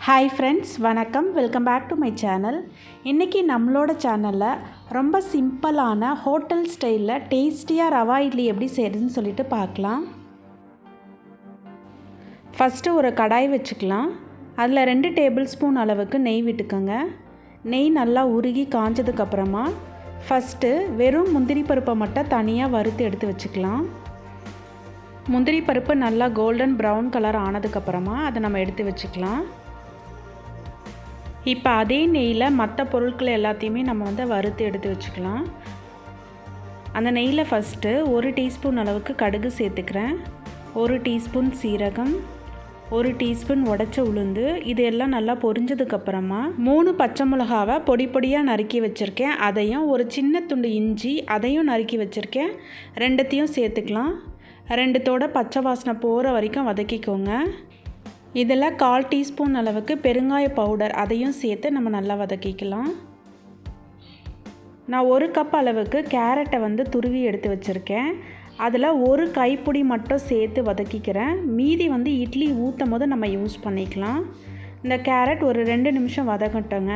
Hi friends, வணக்கம். Welcome back to my channel. இன்றைக்கி நம்மளோட சேனலில் ரொம்ப சிம்பிளான ஹோட்டல் ஸ்டைலில் டேஸ்டியாக ரவா இட்லி எப்படி செய்கிறதுன்னு சொல்லிட்டு பார்க்கலாம். ஃபஸ்ட்டு ஒரு கடாய் வச்சுக்கலாம். அதில் 2 டேபிள் ஸ்பூன் அளவுக்கு நெய் விட்டுக்கோங்க. நெய் நல்லா உருகி காஞ்சதுக்கப்புறமா ஃபஸ்ட்டு வெறும் முந்திரி பருப்பை மட்டும் தனியாக வறுத்து எடுத்து வச்சுக்கலாம். முந்திரி பருப்பு நல்லா கோல்டன் ப்ரௌன் கலர் ஆனதுக்கப்புறமா அதை நம்ம எடுத்து வச்சுக்கலாம். இப்போ அதே நெய்யில் மற்ற பொருட்கள் எல்லாத்தையுமே நம்ம வறுத்து எடுத்து வச்சுக்கலாம். அந்த நெய்யில் ஃபஸ்ட்டு 1 டீஸ்பூன் அளவுக்கு கடுகு சேர்த்துக்கிறேன், 1 டீஸ்பூன் சீரகம், 1 டீஸ்பூன் உடைச்ச உளுந்து. இது எல்லாம் நல்லா பொரிஞ்சதுக்கப்புறமா 3 பச்சை மிளகாவை பொடி பொடியாக நறுக்கி வச்சுருக்கேன். அதையும் ஒரு சின்ன துண்டு இஞ்சி அதையும் நறுக்கி வச்சுருக்கேன். ரெண்டுத்தையும் சேர்த்துக்கலாம். ரெண்டுத்தோட பச்சை வாசனை போகிற வரைக்கும் வதக்கிக்கோங்க. இதில் 1/4 டீஸ்பூன் அளவுக்கு பெருங்காய பவுடர் அதையும் சேர்த்து நம்ம நல்லா வதக்கிக்கலாம். நான் 1 கப் அளவுக்கு கேரட்டை துருவி எடுத்து வச்சுருக்கேன். அதில் 1 கைப்பிடி மட்டும் சேர்த்து வதக்கிக்கிறேன். மீதி இட்லி ஊற்றும் போது நம்ம யூஸ் பண்ணிக்கலாம். இந்த கேரட் ஒரு 2 நிமிஷம் வதக்கட்டோங்க.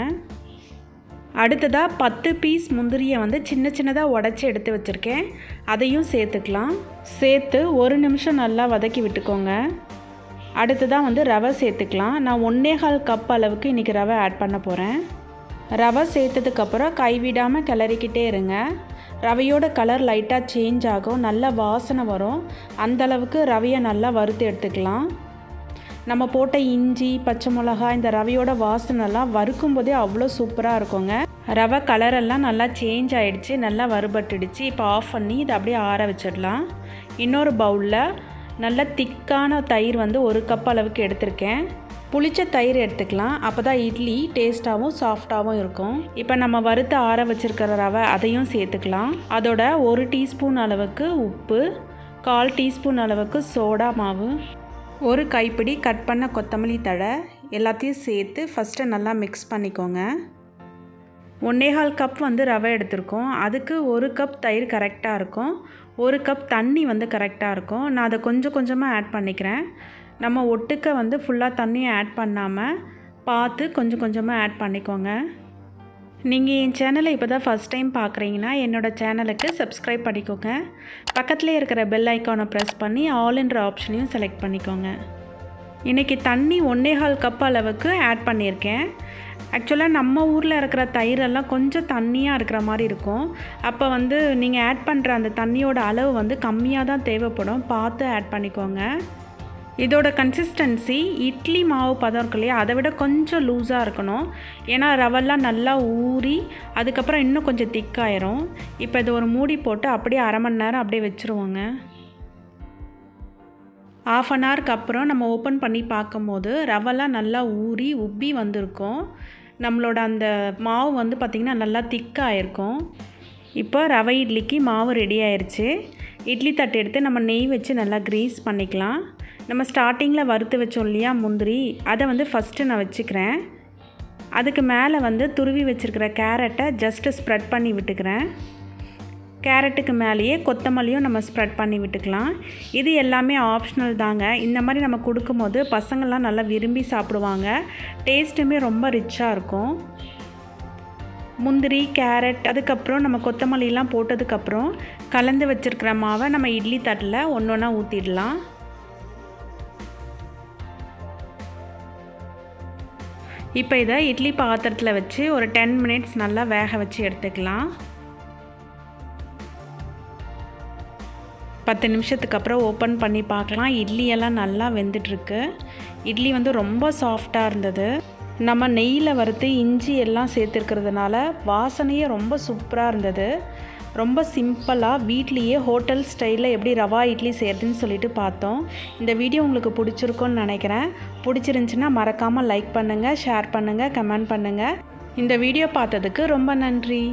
அடுத்ததாக 10 பீஸ் முந்திரியை சின்ன சின்னதாக உடச்சி எடுத்து வச்சுருக்கேன். அதையும் சேர்த்துக்கலாம். சேர்த்து 1 நிமிஷம் நல்லா வதக்கி விட்டுக்கோங்க. அடுத்ததாக ரவை சேர்த்துக்கலாம். நான் 1/4 கப் அளவுக்கு இன்றைக்கி ரவை ஆட் பண்ண போகிறேன். ரவை சேர்த்ததுக்கப்புறம் கைவிடாமல் கிளறிக்கிட்டே இருங்க. ரவையோட கலர் லைட்டாக சேஞ்ச் ஆகும், நல்ல வாசனை வரும். அந்தளவுக்கு ரவையை நல்லா வறுத்து எடுத்துக்கலாம். நம்ம போட்ட இஞ்சி பச்சை மிளகா இந்த ரவையோட வாசனைலாம் வறுக்கும் போதே அவ்வளோ சூப்பராக இருக்குங்க. ரவை கலரெல்லாம் நல்லா சேஞ்ச் ஆகிடுச்சு, நல்லா வறுபட்டுடுச்சு. இப்போ ஆஃப் பண்ணி இதை அப்படியே ஆற வச்சிடலாம். இன்னொரு பவுலில் நல்ல திக்கான தயிர் 1 கப் அளவுக்கு எடுத்திருக்கேன். புளிச்ச தயிர் எடுத்துக்கலாம். அப்போ தான் இட்லி டேஸ்ட்டாகவும் சாஃப்டாகவும் இருக்கும். இப்போ நம்ம வறுத்து ஆற வச்சுருக்கிற ரவை அதையும் சேர்த்துக்கலாம். அதோட 1 டீஸ்பூன் அளவுக்கு உப்பு, 1/4 டீஸ்பூன் அளவுக்கு சோடா மாவு, 1 கைப்பிடி கட் பண்ண கொத்தமல்லி தழை எல்லாத்தையும் சேர்த்து ஃபஸ்ட்டு நல்லா மிக்ஸ் பண்ணிக்கோங்க. 1/4 கப் ரவை எடுத்திருக்கோம். அதுக்கு 1 கப் தயிர் கரெக்டாக இருக்கும். 1 கப் தண்ணி கரெக்டாக இருக்கும். நான் அதை கொஞ்சம் கொஞ்சமாக ஆட் பண்ணிக்கிறேன். நம்ம ஒட்டுக்க ஃபுல்லாக தண்ணியை ஆட் பண்ணாமல் பார்த்து கொஞ்சம் கொஞ்சமாக ஆட் பண்ணிக்கோங்க. நீங்கள் என் சேனலை இப்போ தான் ஃபஸ்ட் டைம் பார்க்குறீங்கன்னா என்னோடய சேனலுக்கு சப்ஸ்கிரைப் பண்ணிக்கோங்க. பக்கத்துலேயே இருக்கிற பெல் ஐக்கானை ப்ரெஸ் பண்ணி ஆல்ன்ற ஆப்ஷனையும் செலக்ட் பண்ணிக்கோங்க. இன்றைக்கி தண்ணி 1/4 கப் அளவுக்கு ஆட் பண்ணியிருக்கேன். ஆக்சுவலாக நம்ம ஊரில் இருக்கிற தயிரெல்லாம் கொஞ்சம் தண்ணியாக இருக்கிற மாதிரி இருக்கும். அப்போ நீங்கள் ஆட் பண்ணுற அந்த தண்ணியோட அளவு கம்மியாக தான் தேவைப்படும், பார்த்து ஆட் பண்ணிக்கோங்க. இதோட கன்சிஸ்டன்சி இட்லி மாவு பதம் இருக்கு இல்லையா, அதை விட கொஞ்சம் லூஸாக இருக்கணும். ஏன்னா ரவெல்லாம் நல்லா ஊறி அதுக்கப்புறம் இன்னும் கொஞ்சம் திக்காயிரும். இப்போ இது ஒரு மூடி போட்டு அப்படியே 1/2 மணி நேரம் அப்படியே வச்சுருவோங்க. 1/2 அன் ஹவருக்கு அப்புறம் நம்ம ஓப்பன் பண்ணி பார்க்கும்போது ரவெல்லாம் நல்லா ஊறி உப்பி வந்திருக்கும். நம்மளோட அந்த மாவு பார்த்திங்கன்னா நல்லா திக்காக இருக்கும். இப்போ ரவை இட்லிக்கு மாவு ரெடி ஆயிடுச்சு. இட்லி தட்டு எடுத்து நம்ம நெய் வச்சு நல்லா க்ரீஸ் பண்ணிக்கலாம். நம்ம ஸ்டார்டிங்கில் வறுத்து வச்சோம் இல்லையா முந்திரி, அதை ஃபஸ்ட்டு நான் வச்சுக்கிறேன். அதுக்கு மேலே துருவி வச்சுருக்கிற கேரட்டை ஜஸ்ட்டு ஸ்ப்ரெட் பண்ணி விட்டுக்கிறேன். கேரட்டுக்கு மேலேயே கொத்தமல்லியும் நம்ம ஸ்ப்ரெட் பண்ணி விட்டுக்கலாம். இது எல்லாமே ஆப்ஷனல் தாங்க. இந்த மாதிரி நம்ம கொடுக்கும்போது பசங்கள்லாம் நல்லா விரும்பி சாப்பிடுவாங்க. டேஸ்ட்டுமே ரொம்ப ரிச்சாக இருக்கும். முந்திரி கேரட் அதுக்கப்புறம் நம்ம கொத்தமல்லிலாம் போட்டதுக்கப்புறம் கலந்து வச்சுருக்கிற மாவை நம்ம இட்லி தட்டில் ஒன்றா ஊற்றிடலாம். இப்போ இதை இட்லி பாத்திரத்தில் வச்சு ஒரு 10 மினிட்ஸ் நல்லா வேக வச்சு எடுத்துக்கலாம். 10 நிமிஷத்துக்கு அப்புறம் ஓப்பன் பண்ணி பார்க்கலாம். இட்லியெல்லாம் நல்லா வெந்துட்டுருக்கு. இட்லி ரொம்ப சாஃப்டாக இருந்தது. நம்ம நெய்யில் வறுத்து இஞ்சி எல்லாம் சேர்த்துருக்கிறதுனால வாசனையே ரொம்ப சூப்பராக இருந்தது. ரொம்ப சிம்பிளாக வீட்லேயே ஹோட்டல் ஸ்டைலில் எப்படி ரவா இட்லி செய்கிறதுன்னு சொல்லிட்டு பார்த்தோம். இந்த வீடியோ உங்களுக்கு பிடிச்சிருக்குன்னு நினைக்கிறேன். பிடிச்சிருந்துச்சின்னா மறக்காமல் லைக் பண்ணுங்கள், ஷேர் பண்ணுங்கள், கமெண்ட் பண்ணுங்கள். இந்த வீடியோ பார்த்ததுக்கு ரொம்ப நன்றி.